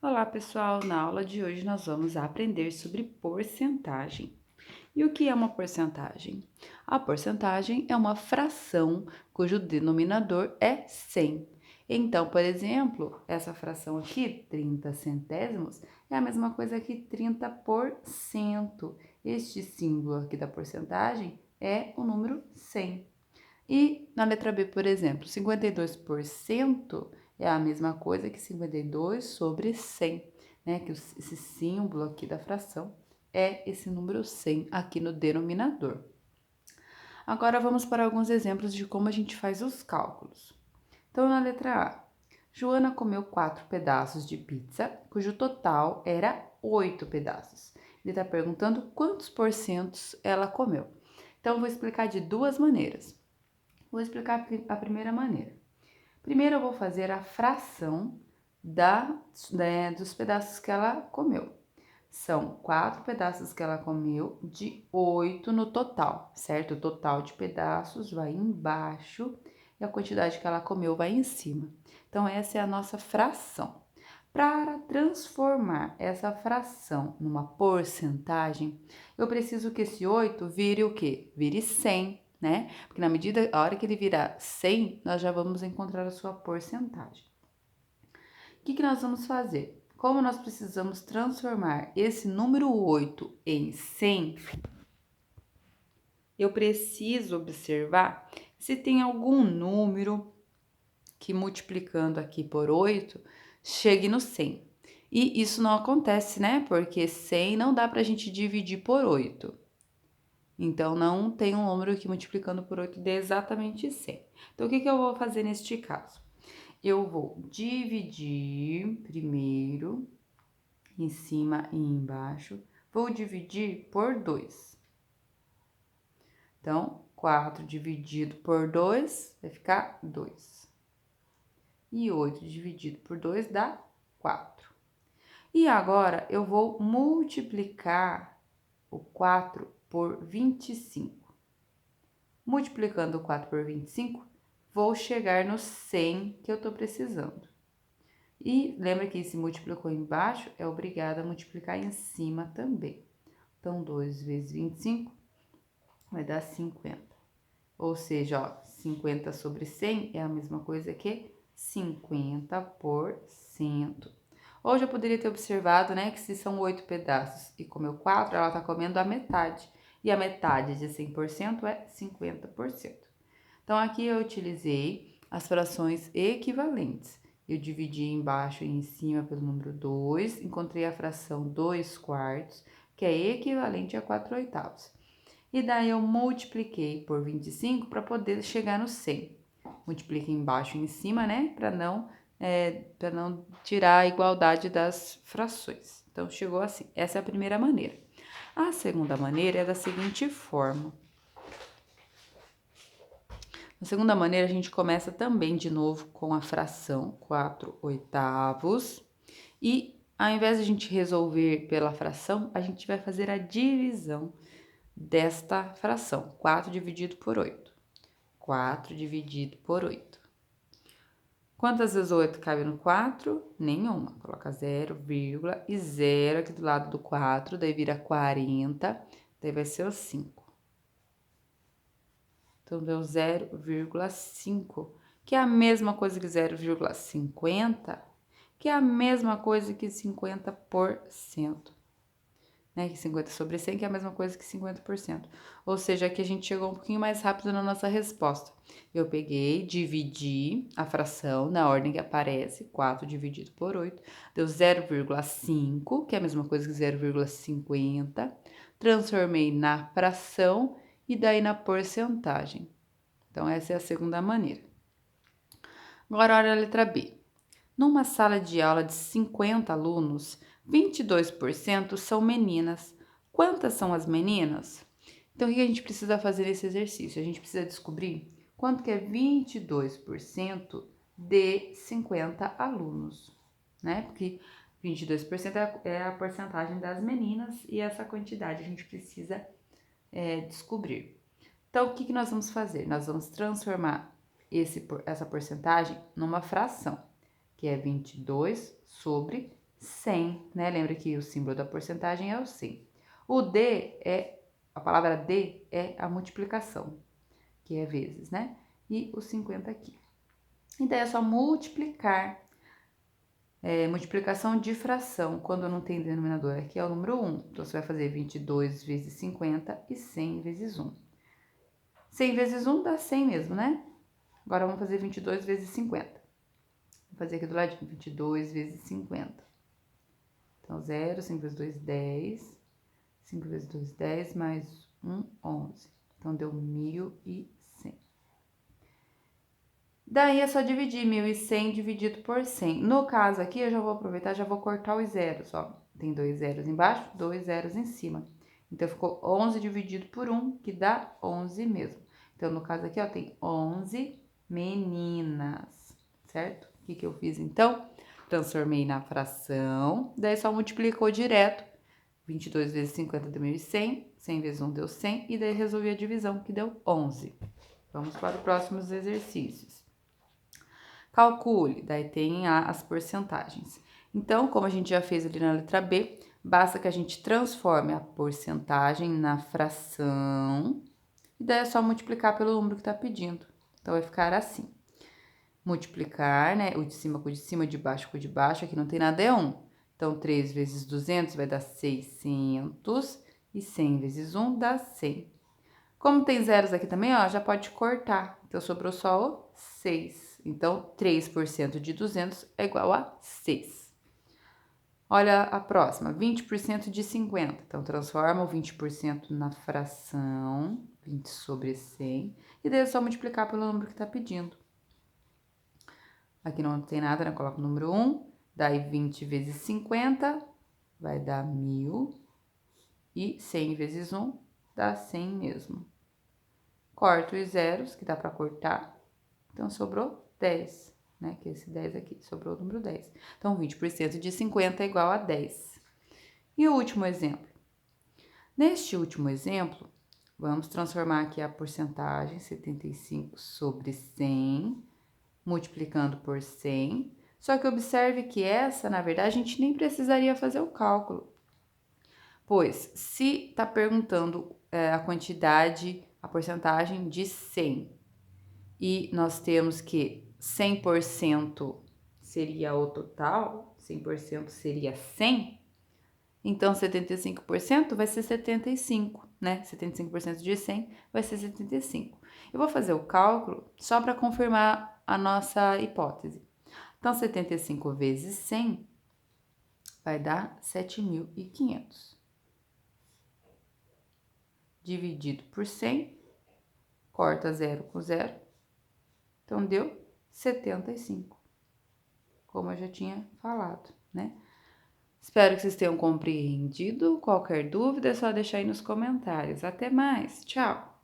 Olá, pessoal! Na aula de hoje nós vamos aprender sobre porcentagem. E o que é uma porcentagem? A porcentagem é uma fração cujo denominador é 100. Então, por exemplo, essa fração aqui, 30 centésimos, é a mesma coisa que 30%. Este símbolo aqui da porcentagem é o número 100. E na letra B, por exemplo, 52% é a mesma coisa que 52 sobre 100, né? Que esse símbolo aqui da fração é esse número 100 aqui no denominador. Agora vamos para alguns exemplos de como a gente faz os cálculos. Então, na letra A, Joana comeu 4 pedaços de pizza, cujo total era 8 pedaços. Ele está perguntando quantos porcentos ela comeu. Então, eu vou explicar de duas maneiras. Vou explicar a primeira maneira. Primeiro eu vou fazer a fração dos pedaços que ela comeu. São 4 pedaços que ela comeu de 8 no total, certo? O total de pedaços vai embaixo e a quantidade que ela comeu vai em cima. Então, essa é a nossa fração. Para transformar essa fração numa porcentagem, eu preciso que esse 8 vire o quê? Vire 100, né? Porque a hora que ele virar 100, nós já vamos encontrar a sua porcentagem. O que nós vamos fazer? Como nós precisamos transformar esse número 8 em 100, eu preciso observar se tem algum número que multiplicando aqui por 8 chegue no 100. E isso não acontece, né? Porque 100 não dá pra gente dividir por 8. Então, não tem um número que multiplicando por 8 dê exatamente 100. Então, o que eu vou fazer neste caso? Eu vou dividir primeiro, em cima e embaixo. Vou dividir por 2. Então, 4 dividido por 2 vai ficar 2. E 8 dividido por 2 dá 4. E agora, eu vou multiplicar o 4 por 25. Multiplicando o 4 por 25, vou chegar no 100 que eu tô precisando. E lembra que se multiplicou embaixo, é obrigado a multiplicar em cima também. Então, 2 vezes 25 vai dar 50. Ou seja, ó, 50 sobre 100 é a mesma coisa que 50%. Ou já poderia ter observado, né, que se são 8 pedaços e comeu 4, ela tá comendo a metade. E a metade de 100% é 50%. Então, aqui eu utilizei as frações equivalentes. Eu dividi embaixo e em cima pelo número 2, encontrei a fração 2 quartos, que é equivalente a 4 oitavos. E daí eu multipliquei por 25 para poder chegar no 100. Multipliquei embaixo e em cima, né, para não tirar a igualdade das frações. Então, chegou assim. Essa é a primeira maneira. A segunda maneira é da seguinte forma. Na segunda maneira, a gente começa também de novo com a fração 4 oitavos. E ao invés de a gente resolver pela fração, a gente vai fazer a divisão desta fração. 4 dividido por 8. 4 dividido por 8. Quantas vezes o 8 cabe no 4? Nenhuma. Coloca 0, vírgula e 0 aqui do lado do 4, daí vira 40, daí vai ser o 5. Então, deu 0,5, que é a mesma coisa que 0,50, que é a mesma coisa que 50%. Né? Que 50 sobre 100, que é a mesma coisa que 50%. Ou seja, aqui a gente chegou um pouquinho mais rápido na nossa resposta. Eu peguei, dividi a fração na ordem que aparece, 4 dividido por 8, deu 0,5, que é a mesma coisa que 0,50. Transformei na fração e daí na porcentagem. Então, essa é a segunda maneira. Agora, olha a letra B. Numa sala de aula de 50 alunos, 22% são meninas. Quantas são as meninas? Então, o que a gente precisa fazer nesse exercício? A gente precisa descobrir quanto que é 22% de 50 alunos, né? Porque 22% é a porcentagem das meninas e essa quantidade a gente precisa descobrir. Então, o que nós vamos fazer? Nós vamos transformar essa porcentagem numa fração, que é 22 sobre 100, né? Lembra que o símbolo da porcentagem é o 100. O D a palavra D é a multiplicação, que é vezes, né? E o 50 aqui. Então, é só multiplicar. Multiplicação de fração, quando não tem denominador. Aqui é o número 1. Então, você vai fazer 22 vezes 50 e 100 vezes 1. 100 vezes 1 dá 100 mesmo, né? Agora, vamos fazer 22 vezes 50. Vou fazer aqui do ladinho, 22 vezes 50. Então, 0, 5 vezes 2, 10. 5 vezes 2, 10, mais 1, 11. Então, deu 1.100. Daí, é só dividir 1.100 dividido por 100. No caso aqui, eu já vou aproveitar, já vou cortar os zeros, ó. Tem 2 zeros embaixo, 2 zeros em cima. Então, ficou 11 dividido por 1, que dá 11 mesmo. Então, no caso aqui, ó, tem 11 meninas, certo? O que eu fiz, então? Transformei na fração, daí só multiplicou direto. 22 vezes 50 deu 1.100, 100 vezes 1 deu 100, e daí resolvi a divisão, que deu 11. Vamos para os próximos exercícios. Calcule, daí tem as porcentagens. Então, como a gente já fez ali na letra B, basta que a gente transforme a porcentagem na fração, e daí é só multiplicar pelo número que está pedindo. Então, vai ficar assim. Multiplicar, né? O de cima com o de cima, o de baixo com o de baixo, aqui não tem nada, é 1. Então, 3 vezes 200 vai dar 600, e 100 vezes 1 dá 100. Como tem zeros aqui também, ó, já pode cortar. Então, sobrou só o 6. Então, 3% de 200 é igual a 6. Olha a próxima, 20% de 50. Então, transforma o 20% na fração, 20 sobre 100. E daí é só multiplicar pelo número que está pedindo. Aqui não tem nada, né? Coloca o número 1. Daí, 20 vezes 50 vai dar 1.000. E 100 vezes 1 dá 100 mesmo. Corto os zeros, que dá para cortar. Então, sobrou 10, né? Que é esse 10 aqui, sobrou o número 10. Então, 20% de 50 é igual a 10. E o último exemplo. Neste último exemplo, vamos transformar aqui a porcentagem 75 sobre 100, multiplicando por 100. Só que observe que essa, na verdade, a gente nem precisaria fazer o cálculo. Pois, se está perguntando a quantidade, a porcentagem de 100, e nós temos que 100% seria o total, 100% seria 100, então 75% vai ser 75, né? 75% de 100 vai ser 75. Eu vou fazer o cálculo só para confirmar a nossa hipótese. Então, 75 vezes 100 vai dar 7.500. Dividido por 100, corta 0 com 0, então deu 75, como eu já tinha falado, né? Espero que vocês tenham compreendido. Qualquer dúvida é só deixar aí nos comentários. Até mais, tchau!